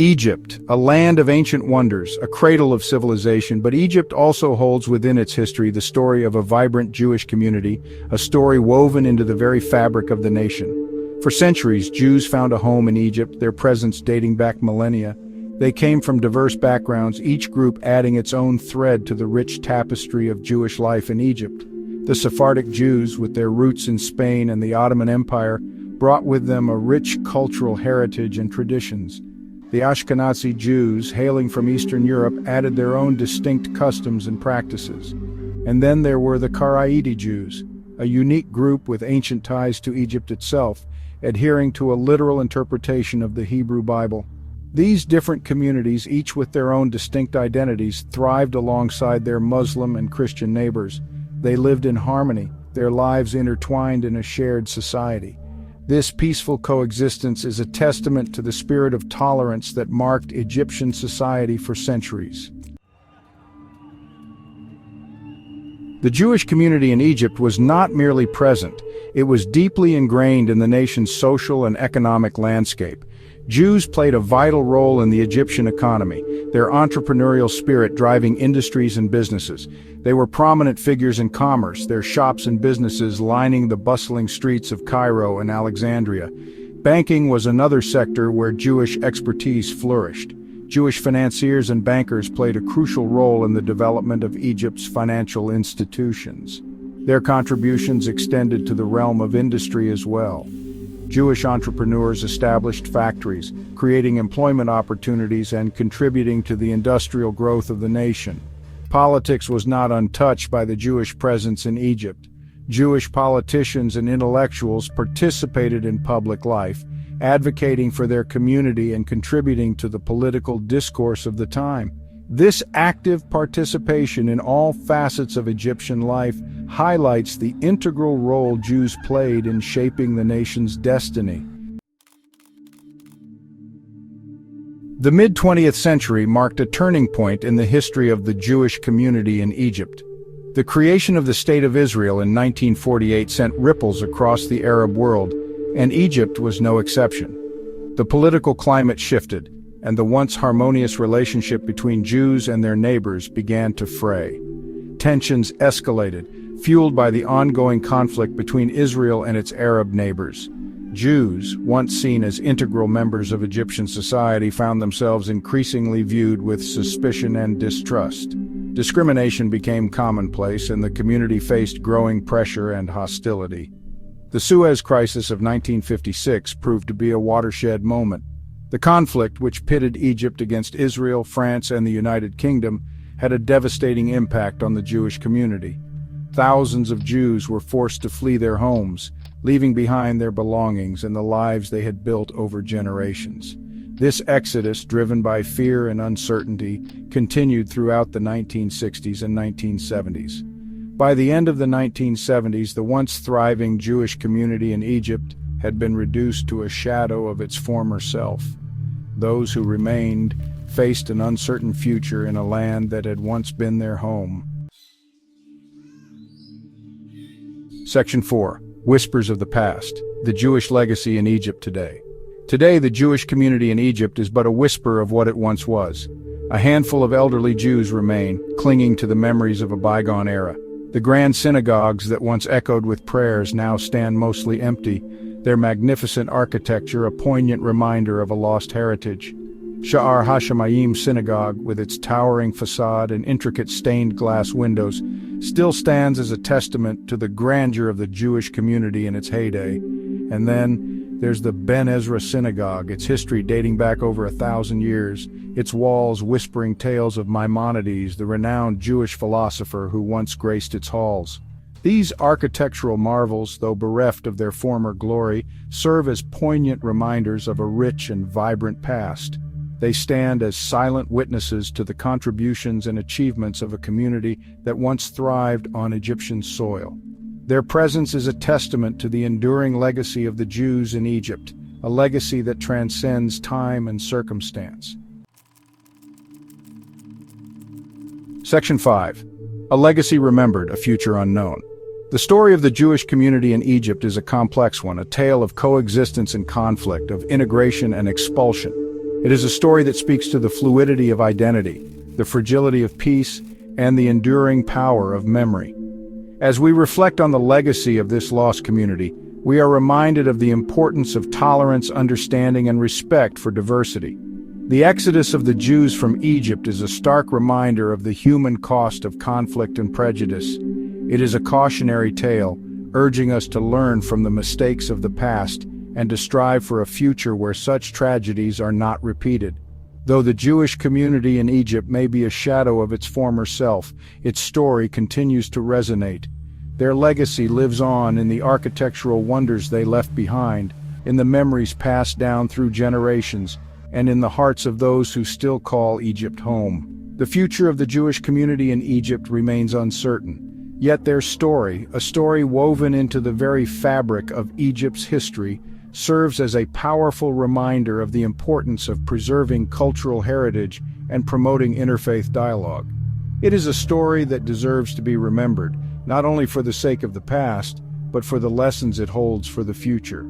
Egypt, a land of ancient wonders, a cradle of civilization, but Egypt also holds within its history the story of a vibrant Jewish community, a story woven into the very fabric of the nation. For centuries, Jews found a home in Egypt, their presence dating back millennia. They came from diverse backgrounds, each group adding its own thread to the rich tapestry of Jewish life in Egypt. The Sephardic Jews, with their roots in Spain and the Ottoman Empire, brought with them a rich cultural heritage and traditions. The Ashkenazi Jews, hailing from Eastern Europe, added their own distinct customs and practices. And then there were the Karaite Jews, a unique group with ancient ties to Egypt itself, adhering to a literal interpretation of the Hebrew Bible. These different communities, each with their own distinct identities, thrived alongside their Muslim and Christian neighbors. They lived in harmony, their lives intertwined in a shared society. This peaceful coexistence is a testament to the spirit of tolerance that marked Egyptian society for centuries. The Jewish community in Egypt was not merely present, it was deeply ingrained in the nation's social and economic landscape. Jews played a vital role in the Egyptian economy, their entrepreneurial spirit driving industries and businesses. They were prominent figures in commerce, their shops and businesses lining the bustling streets of Cairo and Alexandria. Banking was another sector where Jewish expertise flourished. Jewish financiers and bankers played a crucial role in the development of Egypt's financial institutions. Their contributions extended to the realm of industry as well. Jewish entrepreneurs established factories, creating employment opportunities and contributing to the industrial growth of the nation. Politics was not untouched by the Jewish presence in Egypt. Jewish politicians and intellectuals participated in public life, advocating for their community and contributing to the political discourse of the time. This active participation in all facets of Egyptian life highlights the integral role Jews played in shaping the nation's destiny. The mid-20th century marked a turning point in the history of the Jewish community in Egypt. The creation of the State of Israel in 1948 sent ripples across the Arab world, and Egypt was no exception. The political climate shifted, and the once harmonious relationship between Jews and their neighbors began to fray. Tensions escalated, fueled by the ongoing conflict between Israel and its Arab neighbors. Jews, once seen as integral members of Egyptian society, found themselves increasingly viewed with suspicion and distrust. Discrimination became commonplace, and the community faced growing pressure and hostility. The Suez Crisis of 1956 proved to be a watershed moment. The conflict, which pitted Egypt against Israel, France, and the United Kingdom, had a devastating impact on the Jewish community. Thousands of Jews were forced to flee their homes, leaving behind their belongings and the lives they had built over generations. This exodus, driven by fear and uncertainty, continued throughout the 1960s and 1970s. By the end of the 1970s, the once thriving Jewish community in Egypt had been reduced to a shadow of its former self. Those who remained faced an uncertain future in a land that had once been their home. Section 4. Whispers of the Past. The Jewish Legacy in Egypt Today. Today, the Jewish community in Egypt is but a whisper of what it once was. A handful of elderly Jews remain, clinging to the memories of a bygone era. The grand synagogues that once echoed with prayers now stand mostly empty, their magnificent architecture a poignant reminder of a lost heritage. Sha'ar Hashamayim synagogue, with its towering facade and intricate stained glass windows, still stands as a testament to the grandeur of the Jewish community in its heyday. And then there's the Ben Ezra synagogue, its history dating back over 1,000 years, its walls whispering tales of Maimonides, the renowned Jewish philosopher who once graced its halls. These architectural marvels, though bereft of their former glory, serve as poignant reminders of a rich and vibrant past. They stand as silent witnesses to the contributions and achievements of a community that once thrived on Egyptian soil. Their presence is a testament to the enduring legacy of the Jews in Egypt, a legacy that transcends time and circumstance. Section 5. A legacy remembered, a future unknown. The story of the Jewish community in Egypt is a complex one, a tale of coexistence and conflict, of integration and expulsion. It is a story that speaks to the fluidity of identity, the fragility of peace, and the enduring power of memory. As we reflect on the legacy of this lost community, we are reminded of the importance of tolerance, understanding, and respect for diversity. The exodus of the Jews from Egypt is a stark reminder of the human cost of conflict and prejudice. It is a cautionary tale, urging us to learn from the mistakes of the past and to strive for a future where such tragedies are not repeated. Though the Jewish community in Egypt may be a shadow of its former self, its story continues to resonate. Their legacy lives on in the architectural wonders they left behind, in the memories passed down through generations, and in the hearts of those who still call Egypt home. The future of the Jewish community in Egypt remains uncertain, yet their story, a story woven into the very fabric of Egypt's history, serves as a powerful reminder of the importance of preserving cultural heritage and promoting interfaith dialogue. It is a story that deserves to be remembered, not only for the sake of the past, but for the lessons it holds for the future.